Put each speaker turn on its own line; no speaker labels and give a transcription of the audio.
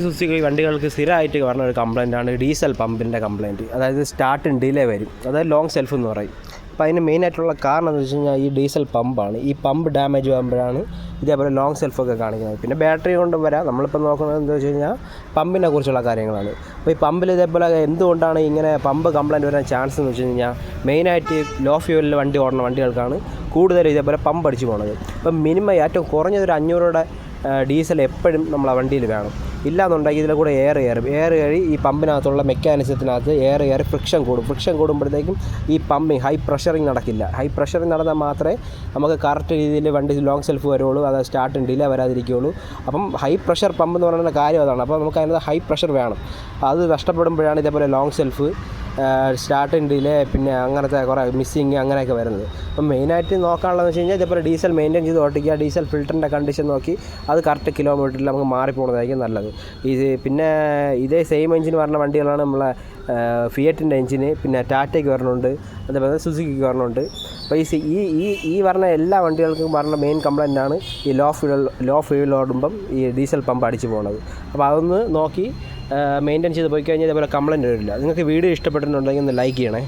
Suzuki വണ്ടികൾക്ക് സ്ഥിരമായിട്ട് പറഞ്ഞ ഒരു കംപ്ലയിൻ്റാണ് ഡീസൽ പമ്പിൻ്റെ കംപ്ലയിൻറ്റ്. അതായത് സ്റ്റാർട്ടിങ് ഡിലേ വരും, അതായത് ലോങ് സെൽഫ് എന്ന് പറയും. അപ്പോൾ അതിന് മെയിനായിട്ടുള്ള കാരണം എന്ന് വെച്ച് കഴിഞ്ഞാൽ ഈ ഡീസൽ പമ്പാണ്. ഈ പമ്പ് ഡാമേജ് ആകുമ്പോഴാണ് ഇതേപോലെ ലോങ് സെൽഫൊക്കെ കാണിക്കുന്നത്. പിന്നെ ബാറ്ററി കൊണ്ടും വരാം. നമ്മളിപ്പോൾ നോക്കുന്നത് എന്താ വെച്ച് കഴിഞ്ഞാൽ പമ്പിനെ കുറിച്ചുള്ള കാര്യങ്ങളാണ്. അപ്പോൾ ഈ പമ്പിൽ ഇതേപോലെ എന്തുകൊണ്ടാണ് ഇങ്ങനെ പമ്പ് കംപ്ലയിൻറ്റ് വരാൻ ചാൻസ് എന്ന് വെച്ച് കഴിഞ്ഞാൽ മെയിനായിട്ട് ലോ ഫ്യൂവലിൽ വണ്ടി ഓടുന്ന വണ്ടികൾക്കാണ് കൂടുതൽ ഇതേപോലെ പമ്പ് അടിച്ച് പോകുന്നത്. അപ്പം മിനിമം ഏറ്റവും കുറഞ്ഞതൊരു 500 രൂപയുടെ ഡീസൽ എപ്പോഴും നമ്മളെ വണ്ടിയിൽ വേണം. ഇല്ലാന്നുണ്ടെങ്കിൽ ഇതിൽ കൂടെ എയർ കയറി ഈ പമ്പിനകത്തുള്ള മെക്കാനിസത്തിനകത്ത് എയർ ഫ്രിക്ഷൻ കൂടുമ്പോഴത്തേക്കും ഈ പമ്പിങ് ഹൈ പ്രഷറിങ് നടക്കില്ല. ഹൈ പ്രഷറിങ് നടന്നാൽ മാത്രമേ നമുക്ക് കറക്റ്റ് രീതിയിൽ വണ്ടി ലോങ് സെൽഫ് വരുള്ളൂ, അത് സ്റ്റാർട്ടിങ് ഡിലേ വരാതിരിക്കുകയുള്ളൂ. അപ്പം ഹൈ പ്രഷർ പമ്പ് എന്ന് പറയുന്ന കാര്യം അതാണ്. അപ്പോൾ നമുക്ക് അതിനകത്ത് ഹൈ പ്രഷർ വേണം. അത് നഷ്ടപ്പെടുമ്പോഴാണ് ഇതേപോലെ ലോങ് സെൽഫ് സ്റ്റാർട്ടിങ് ഡിലേ പിന്നെ അങ്ങനത്തെ കുറേ മിസ്സിങ് അങ്ങനെയൊക്കെ വരുന്നത്. അപ്പം മെയിനായിട്ട് നോക്കാനുള്ളതെന്ന് വെച്ച് കഴിഞ്ഞാൽ ഇതേപോലെ ഡീസൽ മെയിൻറ്റെയിൻ ചെയ്ത് ഓട്ടിക്കുക, ഡീസൽ ഫിൽറ്ററിൻ്റെ കണ്ടീഷൻ നോക്കി അത് കറക്റ്റ് കിലോമീറ്ററിൽ നമുക്ക് മാറിപ്പോകുന്നതായിരിക്കും നല്ലത്. പിന്നെ ഇതേ സെയിം എഞ്ചിൻ പറഞ്ഞ വണ്ടികളാണ് നമ്മളെ ഫിയറ്റിൻ്റെ എഞ്ചിന്, പിന്നെ ടാറ്റയ്ക്ക് വരണുണ്ട്, അതേപോലെ സുസുക്കിക്ക് വരണുണ്ട്. അപ്പോൾ ഈ പറഞ്ഞ എല്ലാ വണ്ടികൾക്കും പറഞ്ഞ മെയിൻ കംപ്ലയിൻ്റാണ് ഈ ലോ ഫ്യൂവൽ ഓടുമ്പം ഈ ഡീസൽ പമ്പ് അടിച്ച് പോകുന്നത്. അപ്പോൾ അതൊന്ന് നോക്കി മെയിൻറ്റെയിൻ ചെയ്ത് പോയി കഴിഞ്ഞാൽ ഇതേപോലെ കംപ്ലയിൻറ്റ് വരില്ല. നിങ്ങൾക്ക് വീഡിയോ ഇഷ്ടപ്പെട്ടിട്ടുണ്ടെങ്കിൽ ഒന്ന് ലൈക്ക് ചെയ്യണേ.